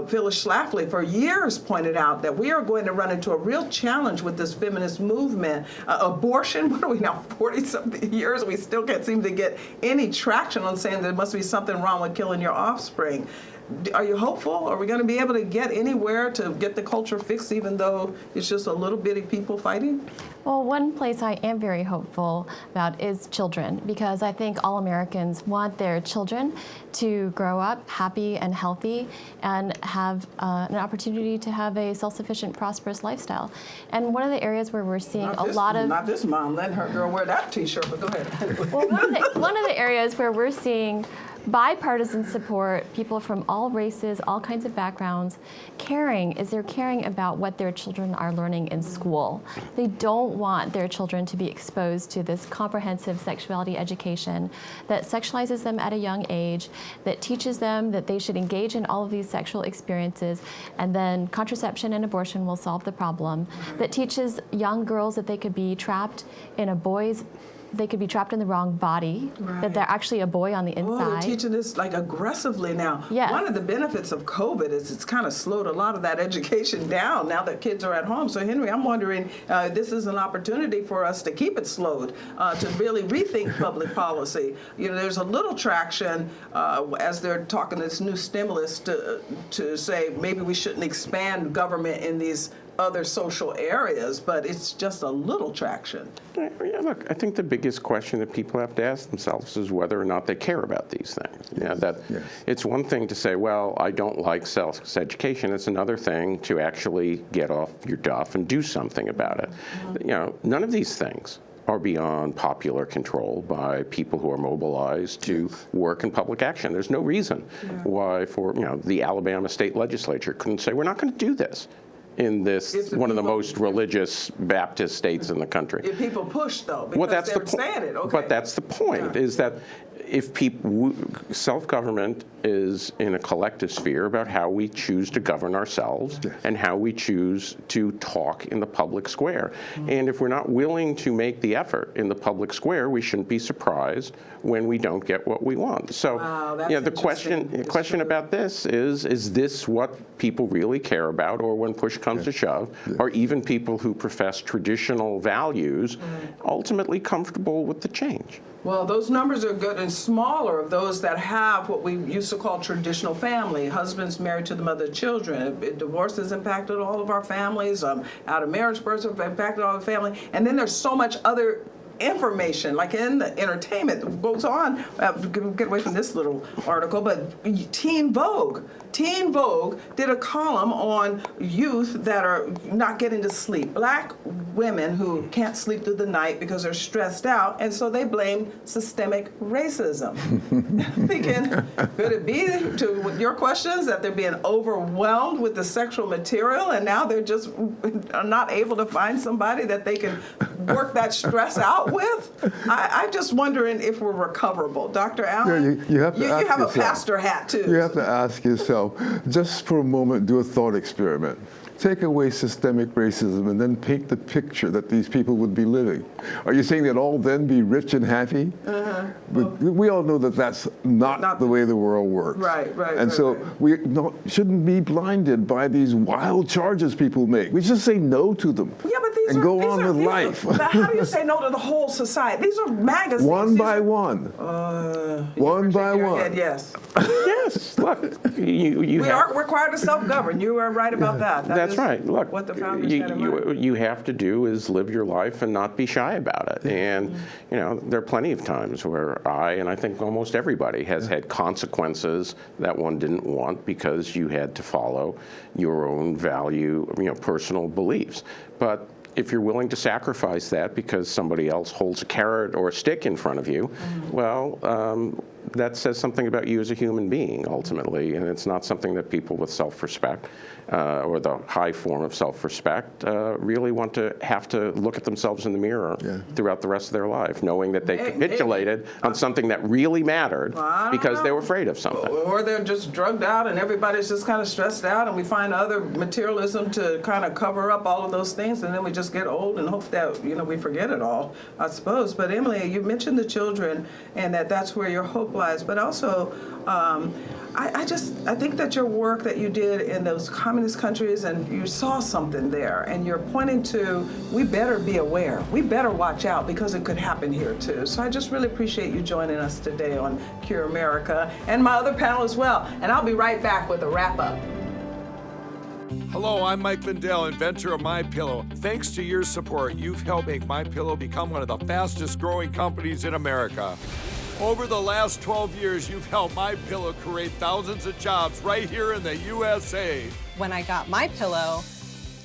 Phyllis Schlafly for years pointed out that we are going to run into a real challenge with this feminist movement. Abortion, what are we now, 40-something years? We still can't seem to get any traction on saying there must be something wrong with killing your offspring. Are you hopeful? Are we going to be able to get anywhere to get the culture fixed, even though it's just a little bitty people fighting? Well, one place I am very hopeful about is children, because I think all Americans want their children to grow up happy and healthy and have an opportunity to have a self-sufficient, prosperous lifestyle. And one of the areas where we're seeing Not this mom letting her girl wear that T-shirt, but go ahead. Well, one of the areas where we're seeing bipartisan support, people from all races, all kinds of backgrounds. Caring is they're caring about what their children are learning in school. They don't want their children to be exposed to this comprehensive sexuality education that sexualizes them at a young age, that teaches them that they should engage in all of these sexual experiences, and then contraception and abortion will solve the problem, that teaches young girls that they could be trapped in they could be trapped in the wrong body, that they're actually a boy on the inside. Oh, they're teaching this like aggressively now. Yes. One of the benefits of COVID is it's kind of slowed a lot of that education down now that kids are at home. So Henry, I'm wondering, this is an opportunity for us to keep it slowed, to really rethink public policy. You know, there's a little traction as they're talking this new stimulus to say maybe we shouldn't expand government in these other social areas, but it's just a little traction. Yeah, look, I think the biggest question that people have to ask themselves is whether or not they care about these things. It's one thing to say, well, I don't like sex education. It's another thing to actually get off your duff and do something about it. You know, none of these things are beyond popular control by people who are mobilized to work in public action. There's no reason why the Alabama state legislature couldn't say, we're not going to do this in this one of the most religious Baptist states in the country. If people push, though, because they're saying it. Okay. But that's the point, is that if people, self-government is in a collective sphere about how we choose to govern ourselves and how we choose to talk in the public square. And if we're not willing to make the effort in the public square, we shouldn't be surprised when we don't get what we want. So, the question about this is this what people really care about, or when push comes to shove, are even people who profess traditional values ultimately comfortable with the change? Well, those numbers are good and smaller of those that have what we used to call traditional family, husbands married to the mother of children. Divorce has impacted all of our families. Out of marriage births have impacted all the family. And then there's so much other information, like in the entertainment that goes on. Get away from this little article, but Teen Vogue did a column on youth that are not getting to sleep. Black women who can't sleep through the night because they're stressed out, and so they blame systemic racism. Thinking, could it be, to your questions, that they're being overwhelmed with the sexual material, and now they're just not able to find somebody that they can work that stress out with? I'm just wondering if we're recoverable. Dr. Allen, you have to ask you have yourself, a pastor hat, too. You have to ask yourself, just for a moment, do a thought experiment. Take away systemic racism and then paint the picture that these people would be living. Are you saying they'd all then be rich and happy? But we all know that that's not the way the world works. Right. And so we shouldn't be blinded by these wild charges people make. We just say no to them. Yeah, but these and go on with life. But how do you say no to the whole society? These are magazines. One by one. One by one. Head, yes. Yes. Look, we aren't required to self-govern. You are right about that. That's right. Look, what the founders had in mind. You have to do is live your life and not be shy about it. And there are plenty of times where I think almost everybody has had consequences that one didn't want because you had to follow your own personal beliefs. But if you're willing to sacrifice that because somebody else holds a carrot or a stick in front of you, that says something about you as a human being, ultimately, and it's not something that people with self-respect or the high form of self-respect really want to have to look at themselves in the mirror throughout the rest of their life, knowing that they capitulated on something that really mattered because they were afraid of something. Or they're just drugged out and everybody's just kind of stressed out, and we find other materialism to kind of cover up all of those things, and then we just get old and hope that we forget it all, I suppose. But Emily, you mentioned the children and that's where your hope lies, but also I think that your work that you did in those communist countries, and you saw something there, and you're pointing to, we better be aware, we better watch out, because it could happen here too. So I just really appreciate you joining us today on Cure America, and my other panel as well. And I'll be right back with a wrap-up. Hello, I'm Mike Lindell, inventor of MyPillow. Thanks to your support, you've helped make MyPillow become one of the fastest growing companies in America. Over the last 12 years, you've helped MyPillow create thousands of jobs right here in the USA. When I got MyPillow,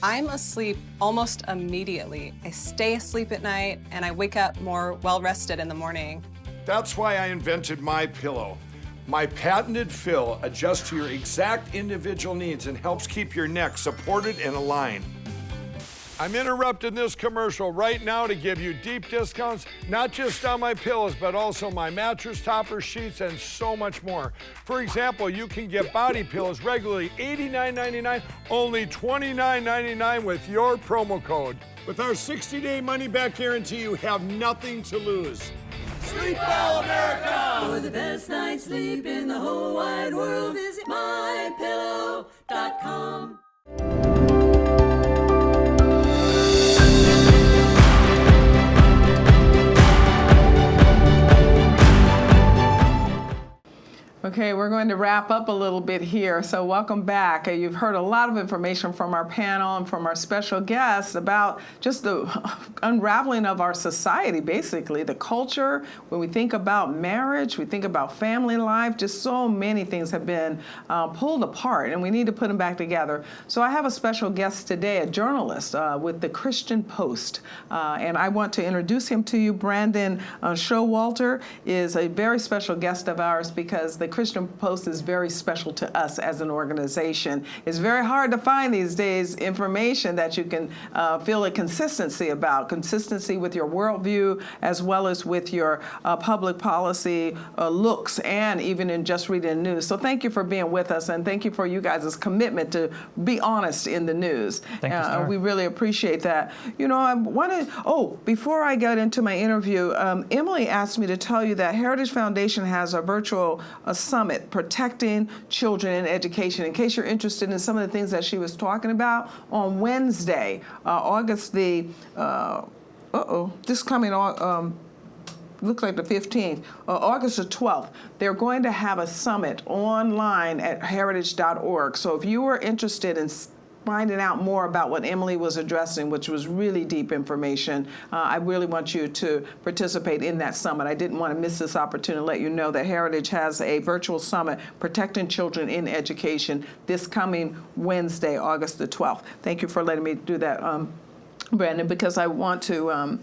I'm asleep almost immediately. I stay asleep at night, and I wake up more well-rested in the morning. That's why I invented MyPillow. My patented fill adjusts to your exact individual needs and helps keep your neck supported and aligned. I'm interrupting this commercial right now to give you deep discounts, not just on my pillows, but also my mattress toppers, sheets, and so much more. For example, you can get body pillows regularly $89.99, only $29.99 with your promo code. With our 60-day money-back guarantee, you have nothing to lose. Sleep well, America! For the best night's sleep in the whole wide world, visit mypillow.com. Okay, we're going to wrap up a little bit here. So welcome back. You've heard a lot of information from our panel and from our special guests about just the unraveling of our society, basically, the culture. When we think about marriage, we think about family life, just so many things have been pulled apart, and we need to put them back together. So I have a special guest today, a journalist with the Christian Post, and I want to introduce him to you. Brandon Showalter is a very special guest of ours because the Christian Post is very special to us as an organization. It's very hard to find these days information that you can feel a consistency about, consistency with your worldview as well as with your public policy looks, and even in just reading the news. So thank you for being with us, and thank you for you guys' commitment to be honest in the news. Thank you, Sarah. We really appreciate that. You know, I want to, before I get into my interview, Emily asked me to tell you that Heritage Foundation has a virtual summit, Protecting Children in Education. In case you're interested in some of the things that she was talking about, on Wednesday, August the, this coming, looks like the 15th, August the 12th, they're going to have a summit online at heritage.org. So if you are interested in finding out more about what Emily was addressing, which was really deep information, I really want you to participate in that summit. I didn't want to miss this opportunity to let you know that Heritage has a virtual summit, Protecting Children in Education, this coming Wednesday, August the 12th. Thank you for letting me do that, Brandon, because I want to,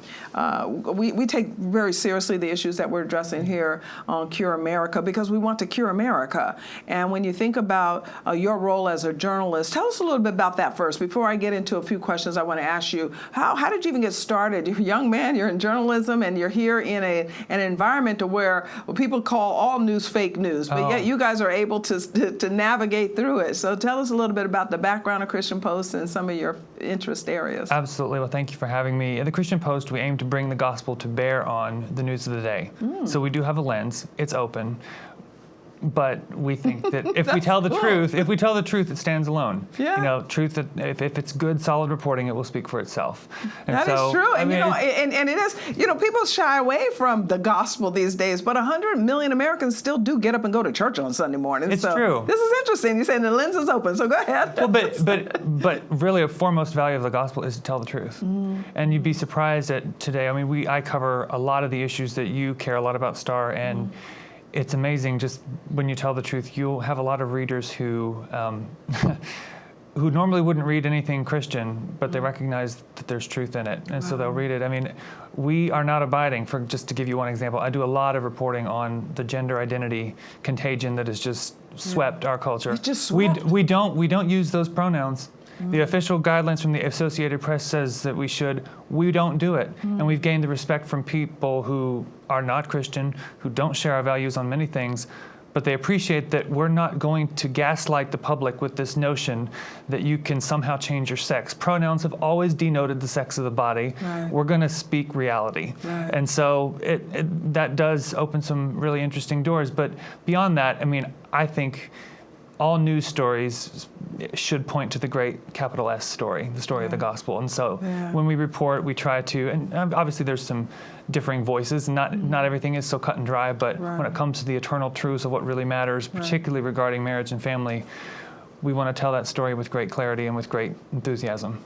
we take very seriously the issues that we're addressing here on Cure America, because we want to cure America. And when you think about your role as a journalist, tell us a little bit about that first. Before I get into a few questions, I want to ask you, how did you even get started? You're a young man, you're in journalism, and you're here in an environment where people call all news fake news, but yet you guys are able to navigate through it. So tell us a little bit about the background of Christian Post and some of your interest areas. Absolutely. Well, thank you for having me. At the Christian Post, we aim to bring the gospel to bear on the news of the day. So we do have a lens. It's open. But we think that if we tell the truth, it stands alone. Yeah. You know, truth that if it's good, solid reporting, it will speak for itself. And that is true. And you know, and it is, you know, people shy away from the gospel these days, but 100 million Americans still do get up and go to church on Sunday morning. It's so true. This is interesting. You're saying the lens is open, so go ahead. Well, but really a foremost value of the gospel is to tell the truth. And you'd be surprised that today, I mean, I cover a lot of the issues that you care a lot about, Star, and it's amazing just when you tell the truth. You'll have a lot of readers who who normally wouldn't read anything Christian, but they recognize that there's truth in it, and so they'll read it. I mean, we are not abiding, for just to give you one example, I do a lot of reporting on the gender identity contagion that has just swept our culture. It just swept. We don't use those pronouns. The official guidelines from the Associated Press says that we should. We don't do it. And we've gained the respect from people who are not Christian, who don't share our values on many things, but they appreciate that we're not going to gaslight the public with this notion that you can somehow change your sex. Pronouns have always denoted the sex of the body. Right. We're going to speak reality. Right. And so that does open some really interesting doors. But beyond that, I mean, I think all news stories should point to the great capital S story, the story of the gospel. And so when we report, we try to, and obviously there's some differing voices, and not everything is so cut and dry, but when it comes to the eternal truths of what really matters, particularly regarding marriage and family, we want to tell that story with great clarity and with great enthusiasm.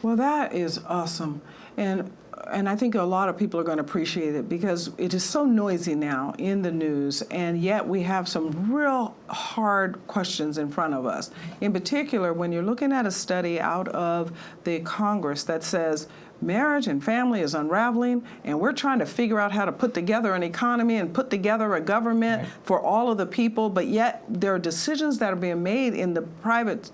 Well, that is awesome. And I think a lot of people are going to appreciate it, because it is so noisy now in the news, and yet we have some real hard questions in front of us. In particular, when you're looking at a study out of the Congress that says marriage and family is unraveling, and we're trying to figure out how to put together an economy and put together a government for all of the people, but yet there are decisions that are being made in the privacy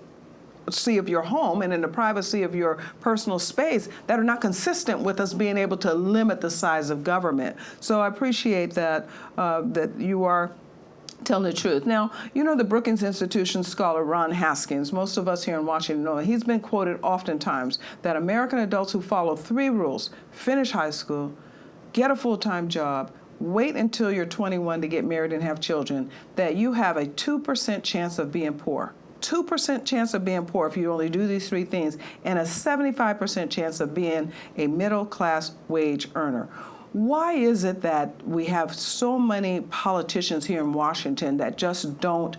of your home and in the privacy of your personal space that are not consistent with us being able to limit the size of government. So I appreciate that that you are telling the truth. Now, you know the Brookings Institution scholar Ron Haskins, most of us here in Washington know, he's been quoted oftentimes that American adults who follow 3 rules, finish high school, get a full-time job, wait until you're 21 to get married and have children, that you have a 2% chance of being poor. 2% chance of being poor if you only do these 3 things, and a 75% chance of being a middle-class wage earner. Why is it that we have so many politicians here in Washington that just don't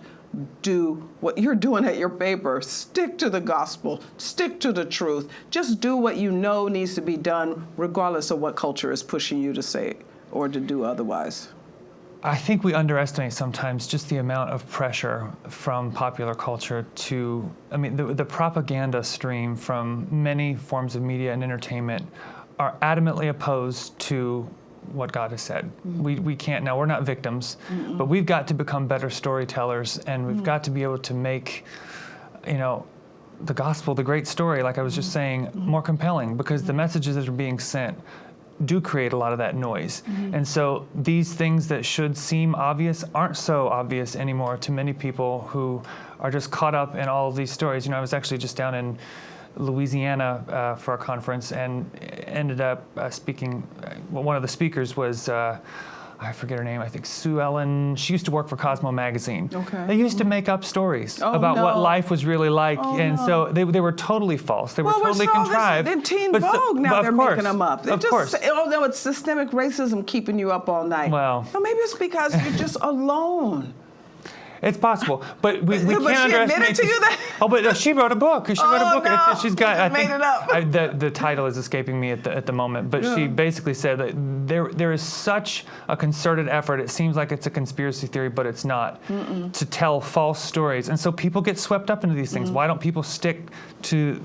do what you're doing at your paper? Stick to the gospel, stick to the truth. Just do what you know needs to be done regardless of what culture is pushing you to say or to do otherwise. I think we underestimate sometimes just the amount of pressure from popular culture to, I mean, the propaganda stream from many forms of media and entertainment are adamantly opposed to what God has said. We can't, now we're not victims, but we've got to become better storytellers, and we've got to be able to make, you know, the gospel, the great story, like I was just saying, more compelling, because the messages that are being sent do create a lot of that noise. And so these things that should seem obvious aren't so obvious anymore to many people who are just caught up in all of these stories. You know, I was actually just down in Louisiana for a conference and ended up speaking. One of the speakers was, I forget her name, I think Sue Ellen. She used to work for Cosmo magazine. Okay. They used to make up stories about what life was really like, and so they were totally false. They were totally contrived. In Teen Vogue now they're making them up. They of course. Oh no, it's systemic racism keeping you up all night. Well, no, maybe it's because you're just alone. It's possible, but we can't she underestimate. admitted to you that? Oh, but she wrote a book. She wrote a book. No. She's got. I made think it up. the title is escaping me at the moment. But she basically said that there is such a concerted effort. It seems like it's a conspiracy theory, but it's not. To tell false stories, and so people get swept up into these things. Why don't people stick to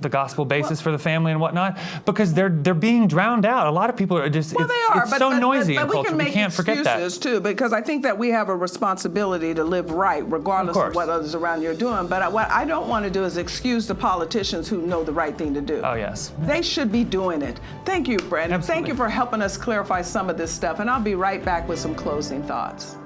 the gospel basis for the family and whatnot? Because they're being drowned out. A lot of people are just it's so noisy in culture. We can't forget that. Excuses too, because I think that we have a responsibility to live right, regardless of what others around you are doing. But what I don't want to do is excuse the politicians who know the right thing to do. Oh yes, they should be doing it. Thank you, Brandon. Absolutely. Thank you for helping us clarify some of this stuff, and I'll be right back with some closing thoughts.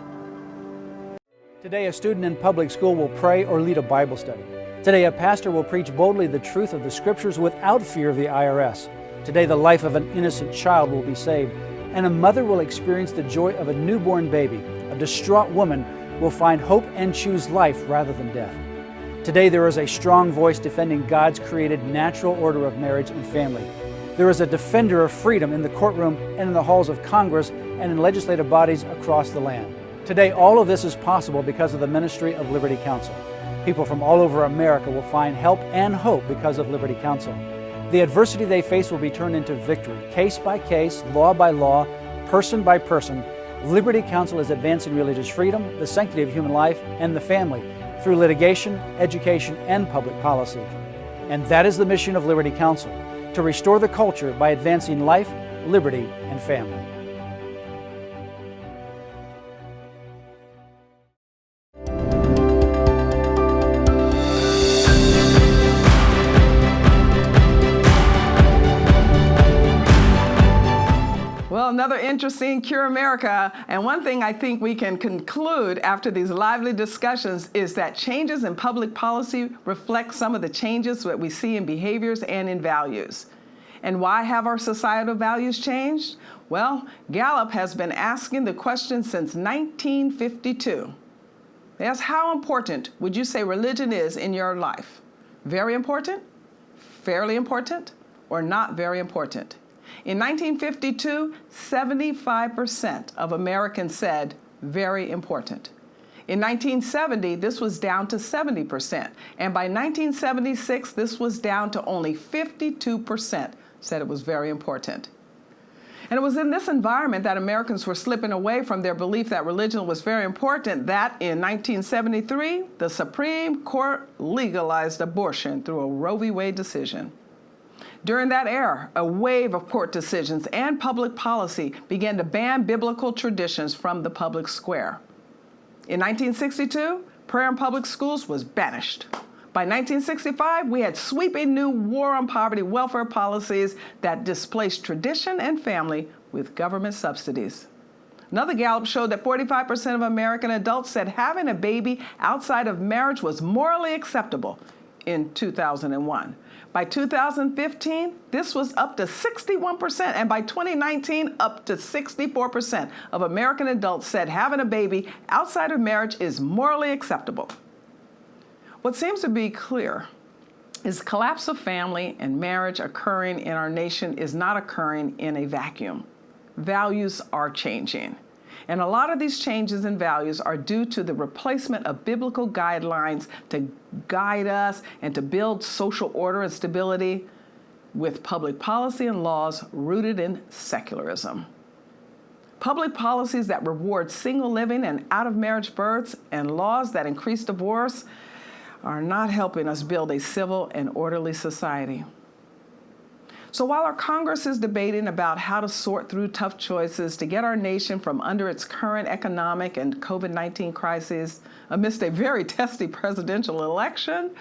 Today, a student in public school will pray or lead a Bible study. Today, a pastor will preach boldly the truth of the Scriptures without fear of the IRS. Today, the life of an innocent child will be saved, and a mother will experience the joy of a newborn baby. A distraught woman will find hope and choose life rather than death. Today, there is a strong voice defending God's created natural order of marriage and family. There is a defender of freedom in the courtroom and in the halls of Congress and in legislative bodies across the land. Today, all of this is possible because of the ministry of Liberty Counsel. People from all over America will find help and hope because of Liberty Counsel. The adversity they face will be turned into victory, case by case, law by law, person by person. Liberty Counsel is advancing religious freedom, the sanctity of human life, and the family through litigation, education, and public policy. And that is the mission of Liberty Counsel, to restore the culture by advancing life, liberty, and family. Well, another interesting Cure America, and one thing I think we can conclude after these lively discussions is that changes in public policy reflect some of the changes that we see in behaviors and in values. And why have our societal values changed? Well, Gallup has been asking the question since 1952. They ask, how important would you say religion is in your life? Very important, fairly important, or not very important? In 1952, 75% of Americans said, very important. In 1970, this was down to 70%. And by 1976, this was down to only 52% said it was very important. And it was in this environment that Americans were slipping away from their belief that religion was very important that in 1973, the Supreme Court legalized abortion through a Roe v. Wade decision. During that era, a wave of court decisions and public policy began to ban biblical traditions from the public square. In 1962, prayer in public schools was banished. By 1965, we had sweeping new war on poverty welfare policies that displaced tradition and family with government subsidies. Another Gallup showed that 45% of American adults said having a baby outside of marriage was morally acceptable in 2001. By 2015, this was up to 61%, and by 2019, up to 64% of American adults said having a baby outside of marriage is morally acceptable. What seems to be clear is the collapse of family and marriage occurring in our nation is not occurring in a vacuum. Values are changing. And a lot of these changes in values are due to the replacement of biblical guidelines to guide us and to build social order and stability with public policy and laws rooted in secularism. Public policies that reward single living and out-of-marriage births and laws that increase divorce are not helping us build a civil and orderly society. So while our Congress is debating about how to sort through tough choices to get our nation from under its current economic and COVID-19 crises amidst a very testy presidential election,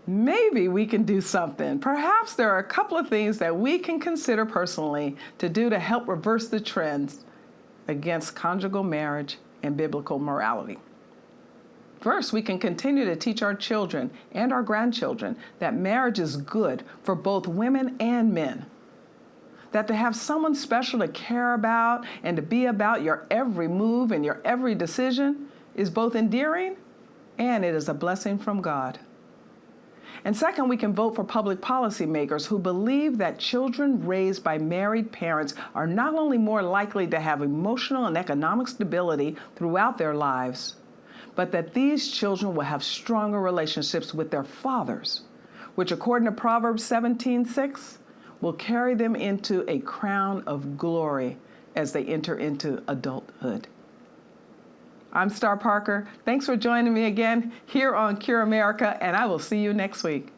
maybe we can do something. Perhaps there are a couple of things that we can consider personally to do to help reverse the trends against conjugal marriage and biblical morality. First, we can continue to teach our children and our grandchildren that marriage is good for both women and men. That to have someone special to care about and to be about your every move and your every decision is both endearing and it is a blessing from God. And second, we can vote for public policy makers who believe that children raised by married parents are not only more likely to have emotional and economic stability throughout their lives, but that these children will have stronger relationships with their fathers, which according to Proverbs 17:6, will carry them into a crown of glory as they enter into adulthood. I'm Star Parker. Thanks for joining me again here on Cure America, and I will see you next week.